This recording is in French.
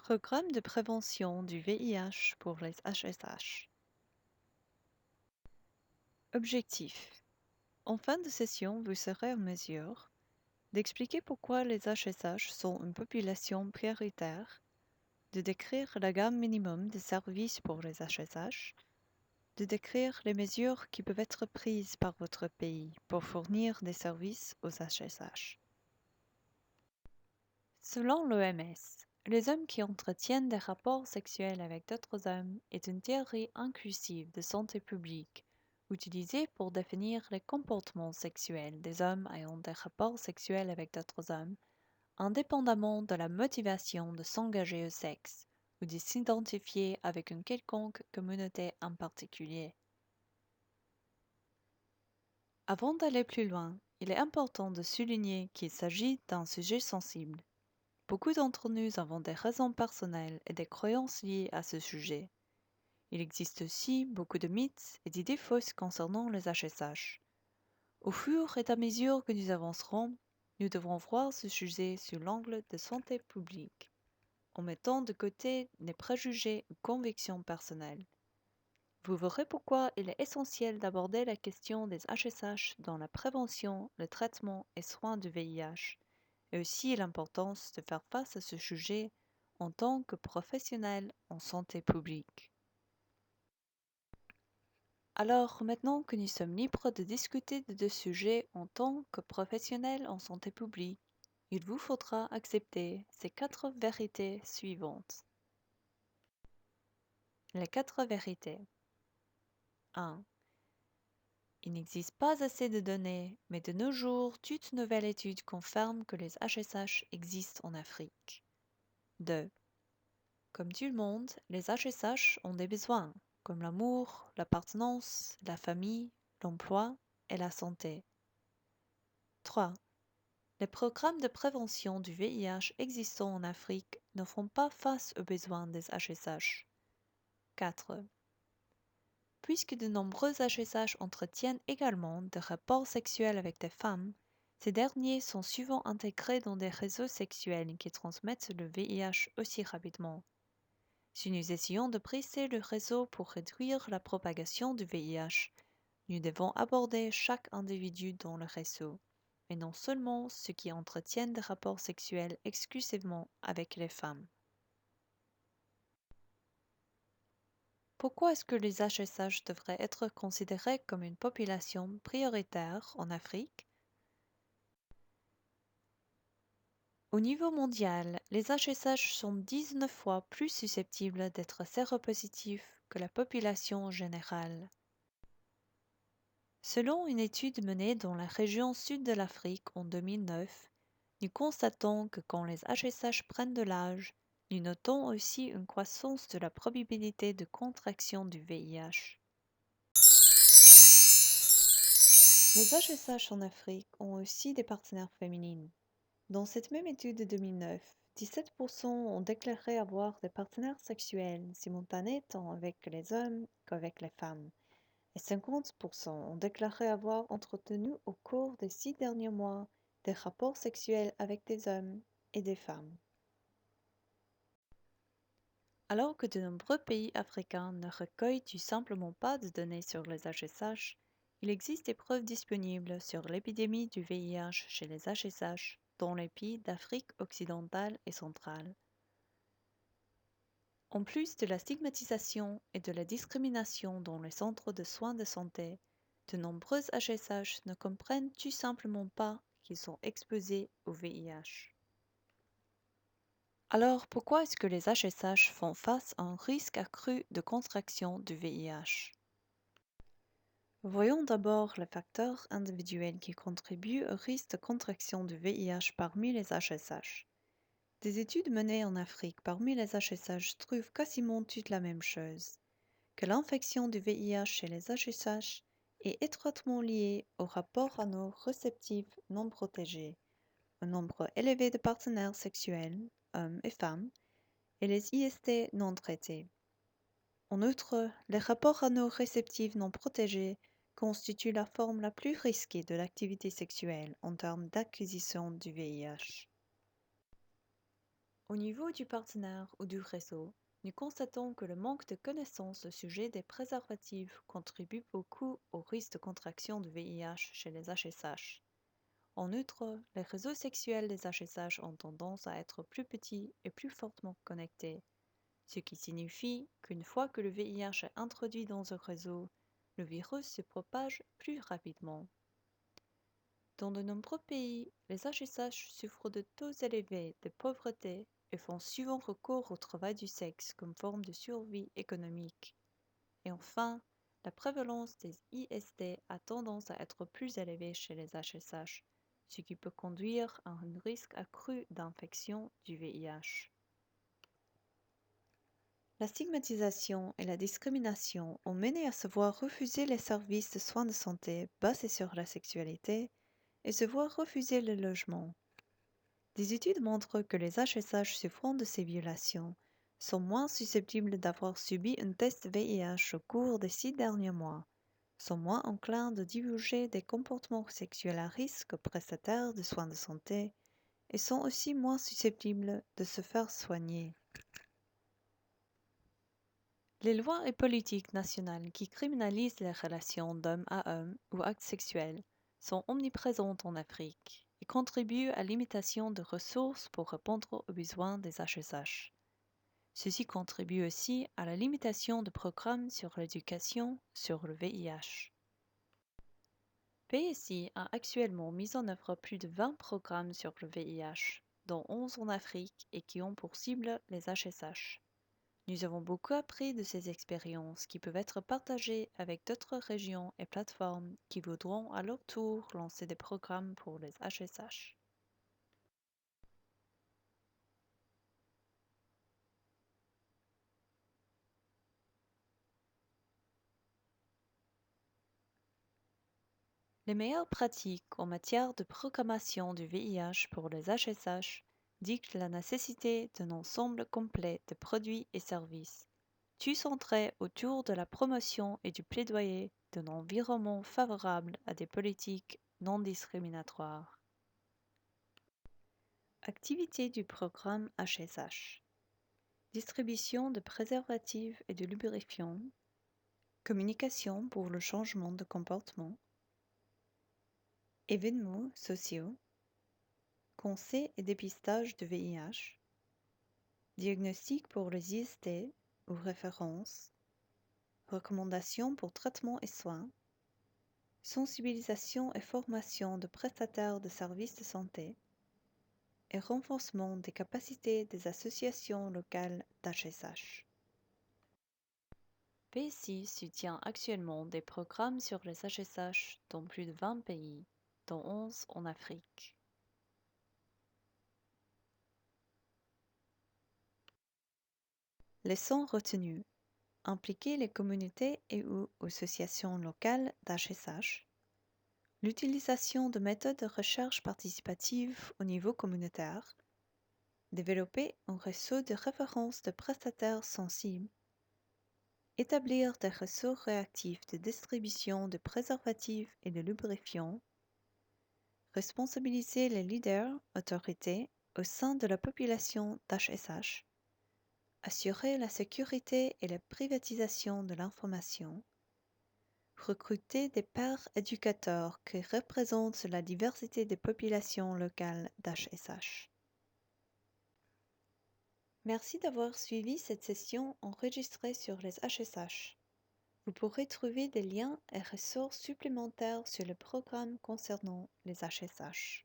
Programme de prévention du VIH pour les HSH. Objectif. En fin de session, vous serez en mesure d'expliquer pourquoi les HSH sont une population prioritaire, de décrire la gamme minimum de services pour les HSH, de décrire les mesures qui peuvent être prises par votre pays pour fournir des services aux HSH. Selon l'OMS, les hommes qui entretiennent des rapports sexuels avec d'autres hommes est une théorie inclusive de santé publique, utilisée pour définir les comportements sexuels des hommes ayant des rapports sexuels avec d'autres hommes, indépendamment de la motivation de s'engager au sexe ou de s'identifier avec une quelconque communauté en particulier. Avant d'aller plus loin, il est important de souligner qu'il s'agit d'un sujet sensible. Beaucoup d'entre nous avons des raisons personnelles et des croyances liées à ce sujet. Il existe aussi beaucoup de mythes et d'idées fausses concernant les HSH. Au fur et à mesure que nous avancerons, nous devrons voir ce sujet sous l'angle de santé publique, en mettant de côté les préjugés ou convictions personnelles. Vous verrez pourquoi il est essentiel d'aborder la question des HSH dans la prévention, le traitement et soins du VIH, et aussi l'importance de faire face à ce sujet en tant que professionnel en santé publique. Alors, maintenant que nous sommes libres de discuter de deux sujets en tant que professionnel en santé publique, il vous faudra accepter ces 4 vérités suivantes. Les 4 vérités. 1. Il n'existe pas assez de données, mais de nos jours, toute nouvelle étude confirme que les HSH existent en Afrique. 2. Comme tout le monde, les HSH ont des besoins, comme l'amour, l'appartenance, la famille, l'emploi et la santé. 3. Les programmes de prévention du VIH existants en Afrique ne font pas face aux besoins des HSH. 4. Puisque de nombreux HSH entretiennent également des rapports sexuels avec des femmes, ces derniers sont souvent intégrés dans des réseaux sexuels qui transmettent le VIH aussi rapidement. Si nous essayons de briser le réseau pour réduire la propagation du VIH, nous devons aborder chaque individu dans le réseau, et non seulement ceux qui entretiennent des rapports sexuels exclusivement avec les femmes. Pourquoi est-ce que les HSH devraient être considérés comme une population prioritaire en Afrique? Au niveau mondial, les HSH sont 19 fois plus susceptibles d'être séropositifs que la population générale. Selon une étude menée dans la région sud de l'Afrique en 2009, nous constatons que quand les HSH prennent de l'âge, nous notons aussi une croissance de la probabilité de contraction du VIH. Les HSH en Afrique ont aussi des partenaires féminines. Dans cette même étude de 2009, 17% ont déclaré avoir des partenaires sexuels simultanés tant avec les hommes qu'avec les femmes, et 50% ont déclaré avoir entretenu au cours des 6 derniers mois des rapports sexuels avec des hommes et des femmes. Alors que de nombreux pays africains ne recueillent tout simplement pas de données sur les HSH, il existe des preuves disponibles sur l'épidémie du VIH chez les HSH dans les pays d'Afrique occidentale et centrale. En plus de la stigmatisation et de la discrimination dans les centres de soins de santé, de nombreux HSH ne comprennent tout simplement pas qu'ils sont exposés au VIH. Alors, pourquoi est-ce que les HSH font face à un risque accru de contraction du VIH? Voyons d'abord les facteurs individuels qui contribuent au risque de contraction du VIH parmi les HSH. Des études menées en Afrique parmi les HSH trouvent quasiment toutes la même chose, que l'infection du VIH chez les HSH est étroitement liée au rapport anneau réceptif non protégé, au nombre élevé de partenaires sexuels, hommes et femmes, et les IST non traités. En outre, les rapports anneaux réceptifs non protégés constituent la forme la plus risquée de l'activité sexuelle en termes d'acquisition du VIH. Au niveau du partenaire ou du réseau, nous constatons que le manque de connaissances au sujet des préservatifs contribue beaucoup au risque de contraction de VIH chez les HSH. En outre, les réseaux sexuels des HSH ont tendance à être plus petits et plus fortement connectés, ce qui signifie qu'une fois que le VIH est introduit dans un réseau, le virus se propage plus rapidement. Dans de nombreux pays, les HSH souffrent de taux élevés de pauvreté et font souvent recours au travail du sexe comme forme de survie économique. Et enfin, la prévalence des IST a tendance à être plus élevée chez les HSH, ce qui peut conduire à un risque accru d'infection du VIH. La stigmatisation et la discrimination ont mené à se voir refuser les services de soins de santé basés sur la sexualité et se voir refuser le logement. Des études montrent que les HSH souffrant de ces violations sont moins susceptibles d'avoir subi un test VIH au cours des 6 derniers mois, sont moins enclins de divulguer des comportements sexuels à risque aux prestataires de soins de santé et sont aussi moins susceptibles de se faire soigner. Les lois et politiques nationales qui criminalisent les relations d'homme à homme ou actes sexuels sont omniprésentes en Afrique et contribuent à l'imitation de ressources pour répondre aux besoins des HSH. Ceci contribue aussi à la limitation de programmes sur l'éducation sur le VIH. PSI a actuellement mis en œuvre plus de 20 programmes sur le VIH, dont 11 en Afrique et qui ont pour cible les HSH. Nous avons beaucoup appris de ces expériences qui peuvent être partagées avec d'autres régions et plateformes qui voudront à leur tour lancer des programmes pour les HSH. Les meilleures pratiques en matière de programmation du VIH pour les HSH dictent la nécessité d'un ensemble complet de produits et services, tout centré autour de la promotion et du plaidoyer d'un environnement favorable à des politiques non discriminatoires. Activités du programme HSH. Distribution de préservatifs et de lubrifiants. Communication pour le changement de comportement. Événements sociaux. Conseil et dépistage de VIH. Diagnostic pour les IST ou références. Recommandations pour traitement et soins. Sensibilisation et formation de prestataires de services de santé. Et renforcement des capacités des associations locales d'HSH. PSI soutient actuellement des programmes sur les HSH dans plus de 20 pays, dont 11 en Afrique. Leçons retenues. Impliquer les communautés et ou associations locales d'HSH. L'utilisation de méthodes de recherche participative au niveau communautaire. Développer un réseau de référence de prestataires sensibles. Établir des réseaux réactifs de distribution de préservatifs et de lubrifiants. Responsabiliser les leaders, autorités, au sein de la population d'HSH. Assurer la sécurité et la privatisation de l'information. Recruter des pairs éducateurs qui représentent la diversité des populations locales d'HSH. Merci d'avoir suivi cette session enregistrée sur les HSH. Vous pourrez trouver des liens et ressources supplémentaires sur le programme concernant les HSH.